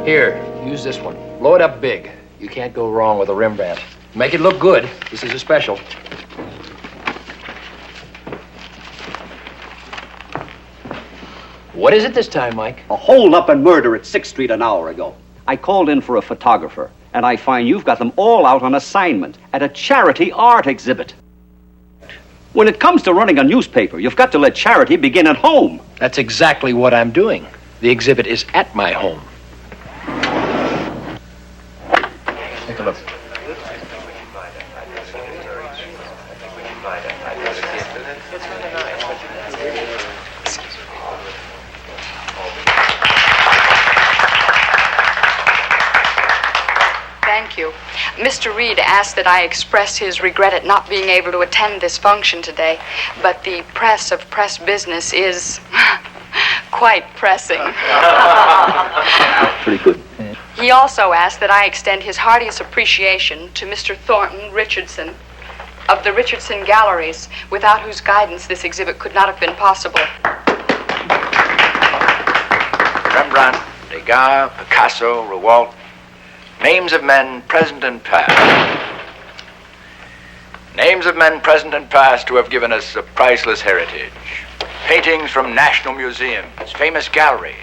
Here, use this one. Blow it up big. You can't go wrong with a Rembrandt. Make it look good. This is a special. What is it this time, Mike? A hold-up and murder at 6th Street an hour ago. I called in for a photographer, and I find you've got them all out on assignment at a charity art exhibit. When it comes to running a newspaper, you've got to let charity begin at home. That's exactly what I'm doing. The exhibit is at my home. Take a look. Thank you. Mr. Reed asked that I express his regret at not being able to attend this function today, but the press of press business is quite pressing. Pretty good. He also asked that I extend his heartiest appreciation to Mr. Thornton Richardson of the Richardson Galleries, without whose guidance this exhibit could not have been possible. Rembrandt, Degas, Picasso, Rouault, names of men present and past. Names of men present and past who have given us a priceless heritage. Paintings from national museums, famous galleries,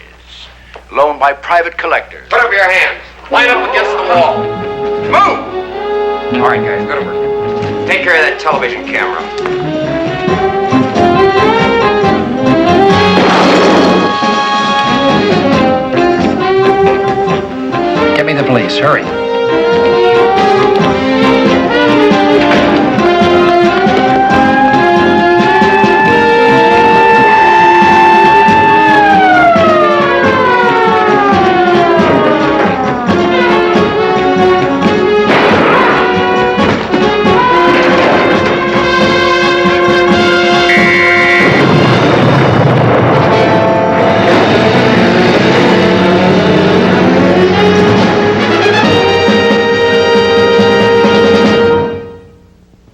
loaned by private collectors. Put up your hands. Line up against the wall. Move! All right, guys, go to work. Take care of that television camera. Get me the police. Hurry.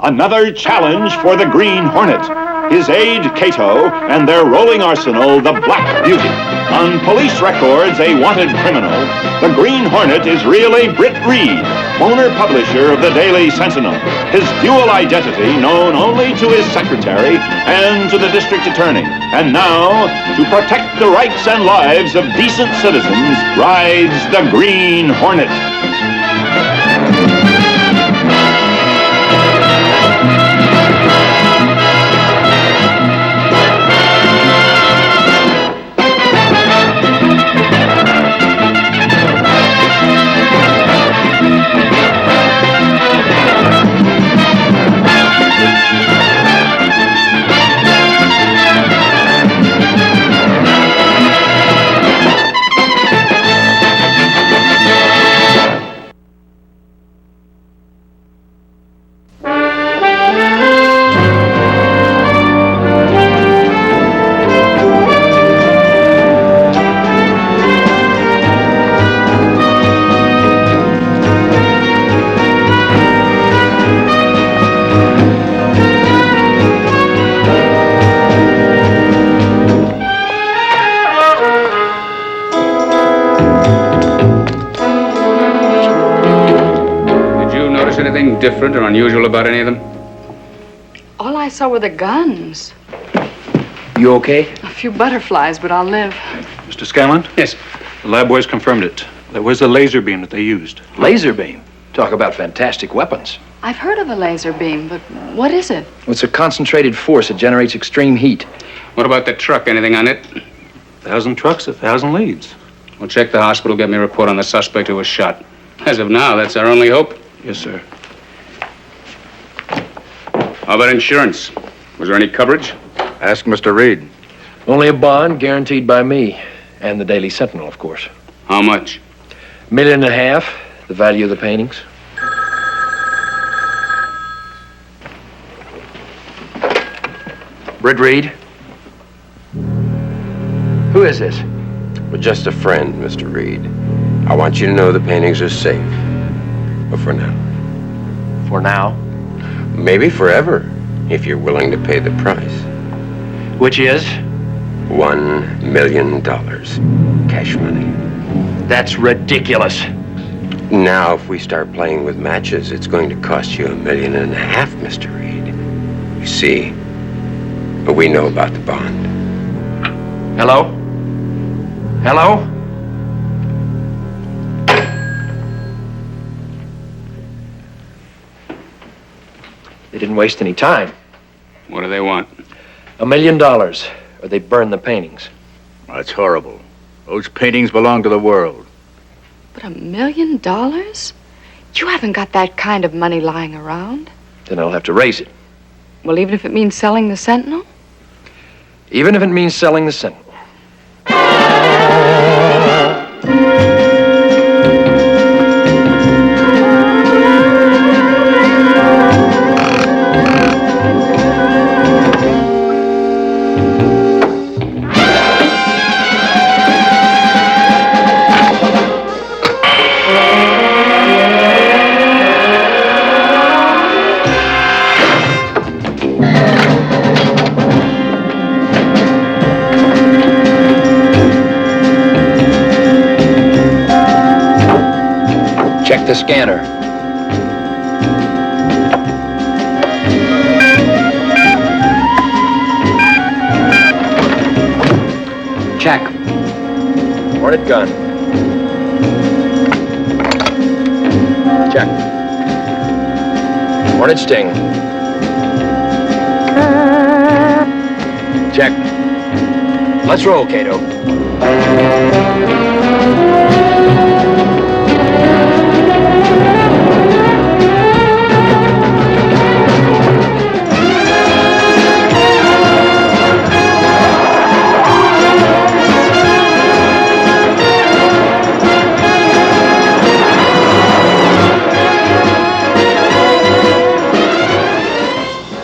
Another challenge for the Green Hornet. His aide, Cato, and their rolling arsenal, the Black Beauty. On police records, a wanted criminal, the Green Hornet is really Britt Reed, owner-publisher of the Daily Sentinel. His dual identity known only to his secretary and to the district attorney. And now, to protect the rights and lives of decent citizens, rides the Green Hornet. Different or unusual about any of them? All I saw were the guns. You okay? A few butterflies, but I'll live. Mr. Scanlon? Yes. The lab boys confirmed it. That was the laser beam that they used. Laser beam? Talk about fantastic weapons. I've heard of a laser beam, but what is it? It's a concentrated force that generates extreme heat. What about the truck? Anything on it? 1,000 trucks, 1,000 leads. We'll check the hospital, get me a report on the suspect who was shot. As of now, that's our only hope. Yes, sir. How about insurance? Was there any coverage? Ask Mr. Reed. Only a bond guaranteed by me. And the Daily Sentinel, of course. How much? $1.5 million, the value of the paintings. Britt Reed? Who is this? We're just a friend, Mr. Reed. I want you to know the paintings are safe. But for now. For now? Maybe forever, if you're willing to pay the price. Which is? $1 million. Cash money. That's ridiculous. Now, if we start playing with matches, it's going to cost you $1.5 million, Mr. Reed. You see, but we know about the bond. Hello? Hello? They didn't waste any time. What do they want? $1 million, or they burn the paintings. That's horrible. Those paintings belong to the world. But $1 million? You haven't got that kind of money lying around. Then I'll have to raise it. Well, even if it means selling the Sentinel? Even if it means selling the Sentinel. Check the scanner. Check. Hornet gun. Check. Hornet sting. Check. Let's roll, Cato.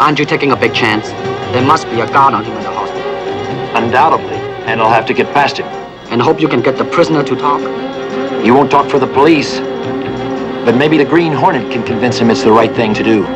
Aren't you taking a big chance? There must be a guard on him in the hospital. Undoubtedly. And I'll have to get past him. And hope you can get the prisoner to talk. He won't talk for the police. But maybe the Green Hornet can convince him it's the right thing to do.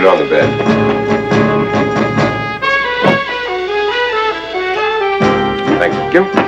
On the bed. Thank you.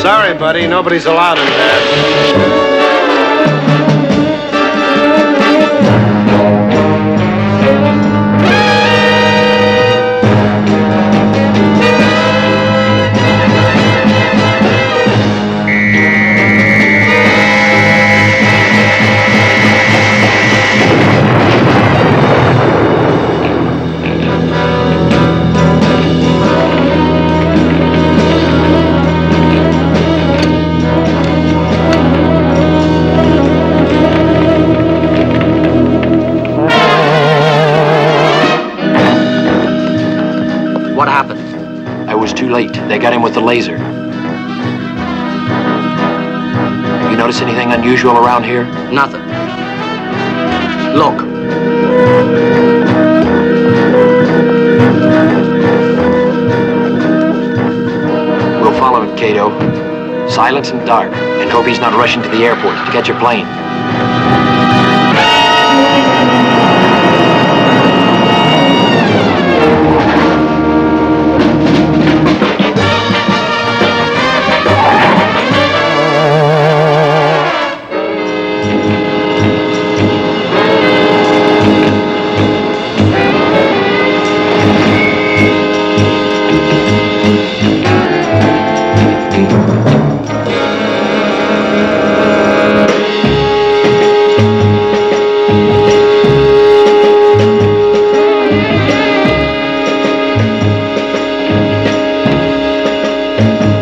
Sorry, buddy. Nobody's allowed in there. They got him with the laser. You notice anything unusual around here? Nothing. Look. We'll follow him, Cato. Silent and dark, and hope he's not rushing to the airport to catch a plane.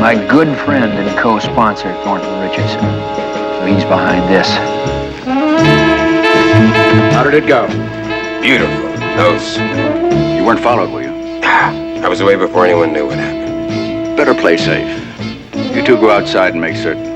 My good friend and co-sponsor, Thornton Richardson. So he's behind this. How did it go? Beautiful. Those. You weren't followed, were you? I was away before anyone knew what happened. Better play safe. You two go outside and make certain.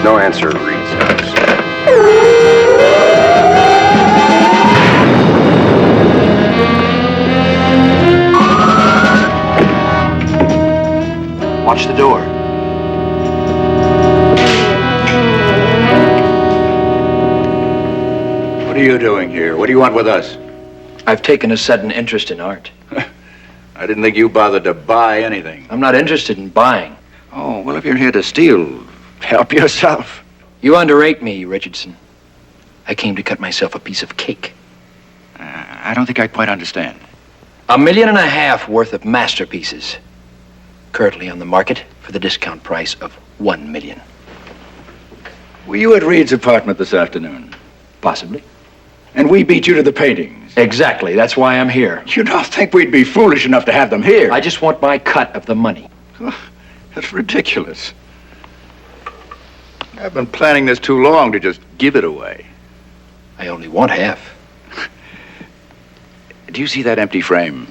No answer, Reed says. Watch the door. What are you doing here? What do you want with us? I've taken a sudden interest in art. I didn't think you bothered to buy anything. I'm not interested in buying. Oh, well, if you're here to steal, help yourself. You underrate me, Richardson. I came to cut myself a piece of cake. I don't think I quite understand. $1.5 million worth of masterpieces. Currently on the market for the discount price of $1 million. Were you at Reed's apartment this afternoon? Possibly. And we beat you to the paintings. Exactly. That's why I'm here. You don't think we'd be foolish enough to have them here? I just want my cut of the money. That's ridiculous. I've been planning this too long to just give it away. I only want half. Do you see that empty frame?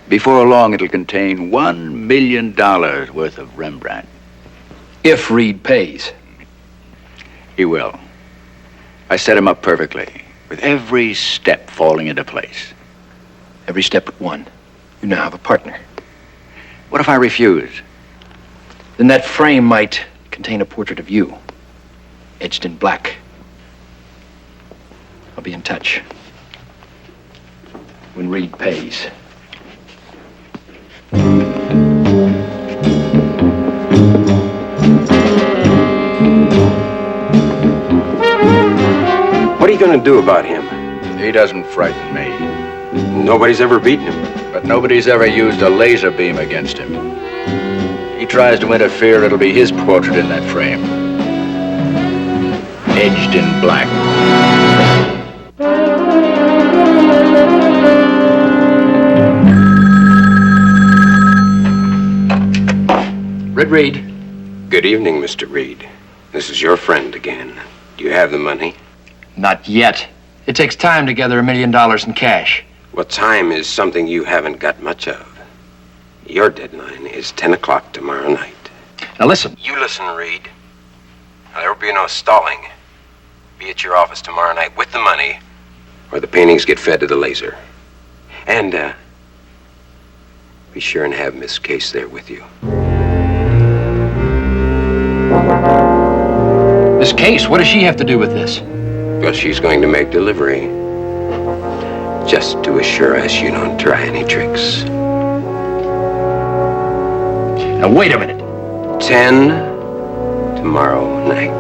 Before long, it'll contain $1 million worth of Rembrandt. If Reed pays. He will. I set him up perfectly, with every step falling into place. Every step but one. You now have a partner. What if I refuse? Then that frame might contain a portrait of you, etched in black. I'll be in touch. When Reed pays. What are you going to do about him? He doesn't frighten me. Nobody's ever beaten him. But nobody's ever used a laser beam against him. He tries to interfere, it'll be his portrait in that frame. Edged in black. Reed. Good evening, Mr. Reed. This is your friend again. Do you have the money? Not yet. It takes time to gather $1 million in cash. Well, time is something you haven't got much of. Your deadline is 10 o'clock tomorrow night. Now listen. You listen, Reed. There will be no stalling. Be at your office tomorrow night with the money, or the paintings get fed to the laser. And, be sure and have Miss Case there with you. Miss Case, what does she have to do with this? Well, she's going to make delivery. Just to assure us you don't try any tricks. Now, wait a minute. 10 tomorrow night.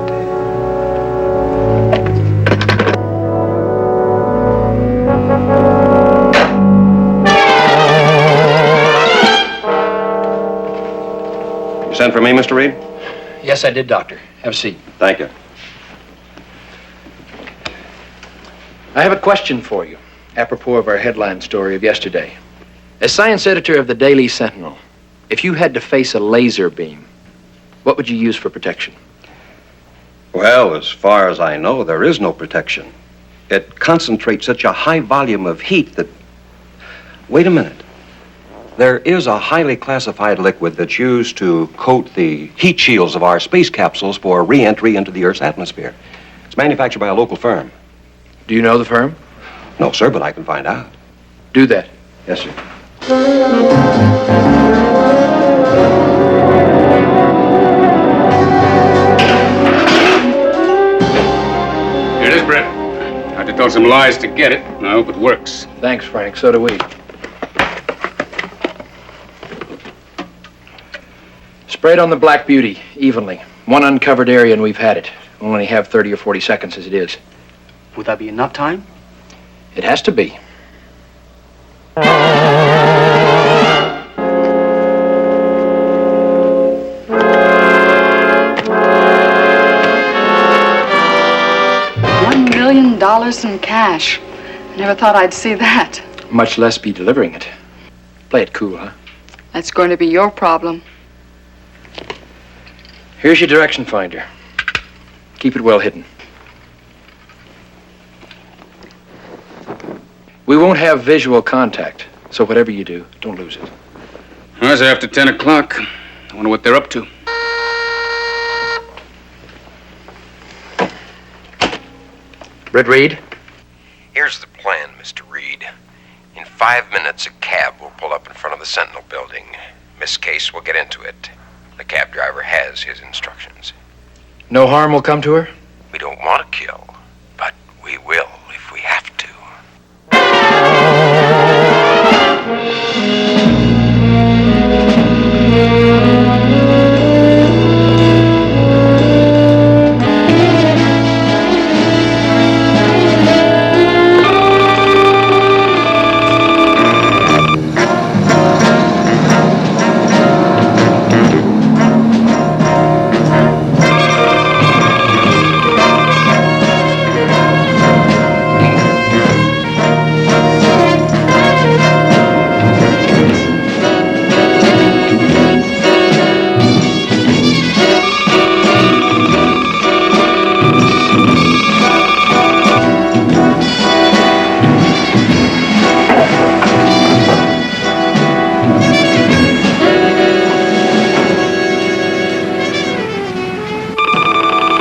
You sent for me, Mr. Reed? Yes, I did, Doctor. Have a seat. Thank you. I have a question for you, apropos of our headline story of yesterday. As science editor of the Daily Sentinel, if you had to face a laser beam, what would you use for protection? Well, as far as I know, there is no protection. It concentrates such a high volume of heat that... Wait a minute. There is a highly classified liquid that's used to coat the heat shields of our space capsules for re-entry into the Earth's atmosphere. It's manufactured by a local firm. Do you know the firm? No, sir, but I can find out. Do that. Yes, sir. Here it is, Brett. I had to tell some lies to get it. I hope it works. Thanks, Frank. So do we. Spray it on the Black Beauty, evenly. One uncovered area and we've had it. We'll only have 30 or 40 seconds as it is. Would that be enough time? It has to be. $1 million in cash. I never thought I'd see that. Much less be delivering it. Play it cool, huh? That's going to be your problem. Here's your direction finder. Keep it well hidden. We won't have visual contact, so whatever you do, don't lose it. Well, it's after 10 o'clock. I wonder what they're up to. Brett Reed? Here's the plan, Mr. Reed. In 5 minutes, a cab will pull up in front of the Sentinel building. Miss Case will get into it. The cab driver has his instructions. No harm will come to her? We don't want to kill, but we will if we have to.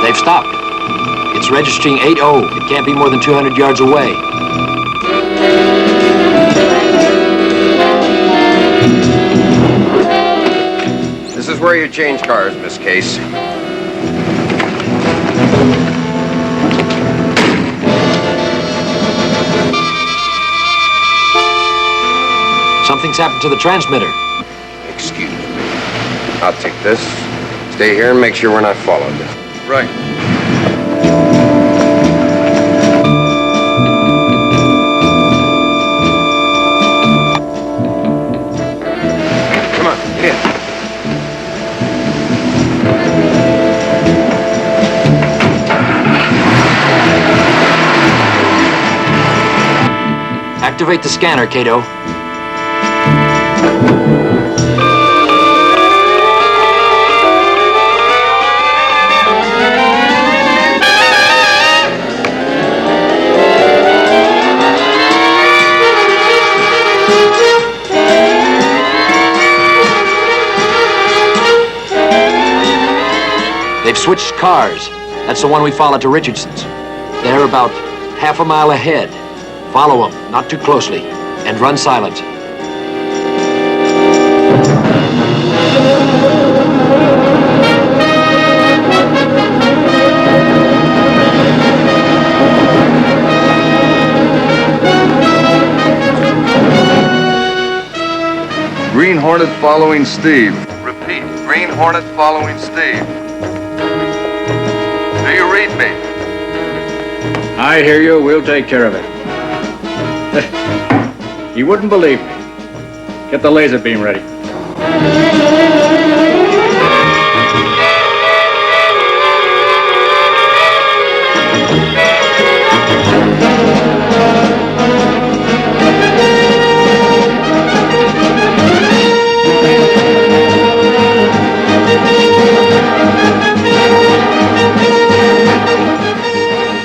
They've stopped. It's registering 80. It can't be more than 200 yards away. This is where you change cars, Miss Case. Something's happened to the transmitter. Excuse me. I'll take this. Stay here and make sure we're not followed. Right. Come on, get in. Activate the scanner, Cato. They've switched cars. That's the one we followed to Richardson's. They're about half a mile ahead. Follow them, not too closely, and run silent. Green Hornet following Steve. Repeat. Green Hornet following Steve. Do you read me? I hear you. We'll take care of it. You wouldn't believe me. Get the laser beam ready.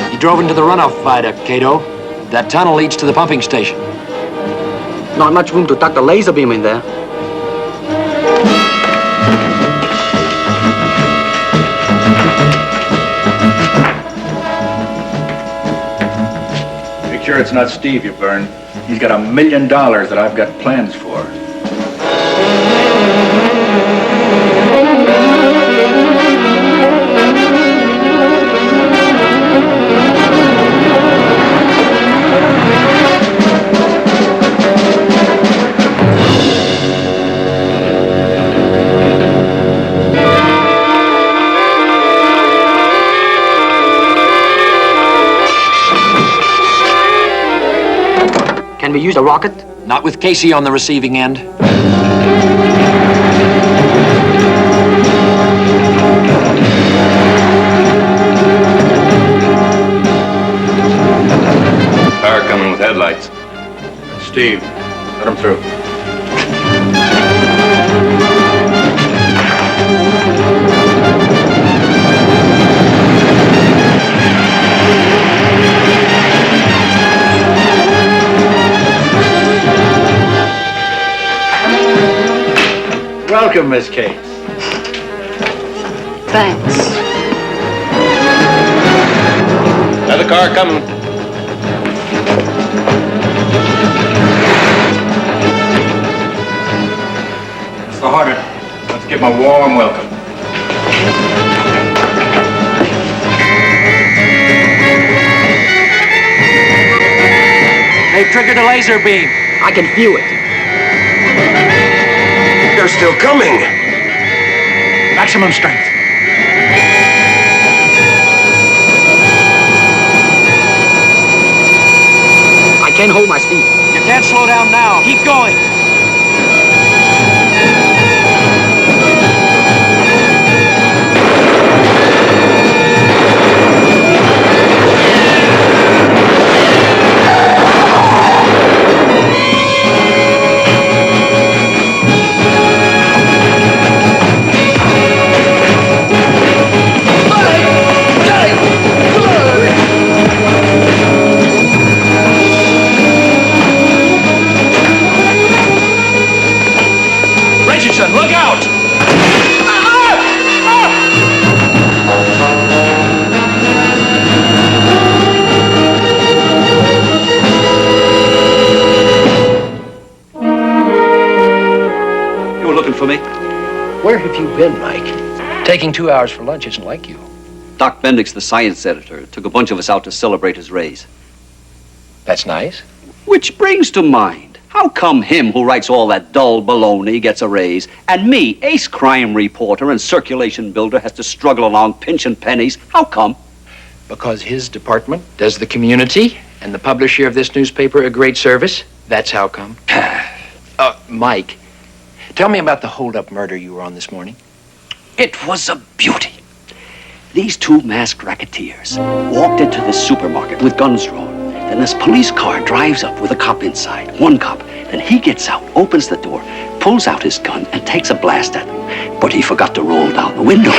You drove into the runoff viaduct, Cato. That tunnel leads to the pumping station. Not much room to tuck the laser beam in there. Make sure it's not Steve you burn. He's got $1 million that I've got plans for. Can we use a rocket? Not with Casey on the receiving end. Car coming with headlights. Steve, let him through. Welcome, Miss Kate. Thanks. Another car coming. Mr. Hornet, let's give him a warm welcome. They've triggered a laser beam. I can feel it. They're still coming. Maximum strength. I can't hold my speed. You can't slow down now. Keep going. Richardson, look out! You were looking for me? Where have you been, Mike? Taking 2 hours for lunch isn't like you. Doc Bendix, the science editor, took a bunch of us out to celebrate his raise. That's nice. Which brings to mind, how come him who writes all that dull baloney gets a raise, and me, ace crime reporter and circulation builder, has to struggle along pinching pennies? How come? Because his department does the community and the publisher of this newspaper a great service. That's how come. Mike, tell me about the hold-up murder you were on this morning. It was a beauty. These two masked racketeers walked into the supermarket with guns drawn. Then this police car drives up with a cop inside, one cop. Then he gets out, opens the door, pulls out his gun, and takes a blast at them. But he forgot to roll down the window.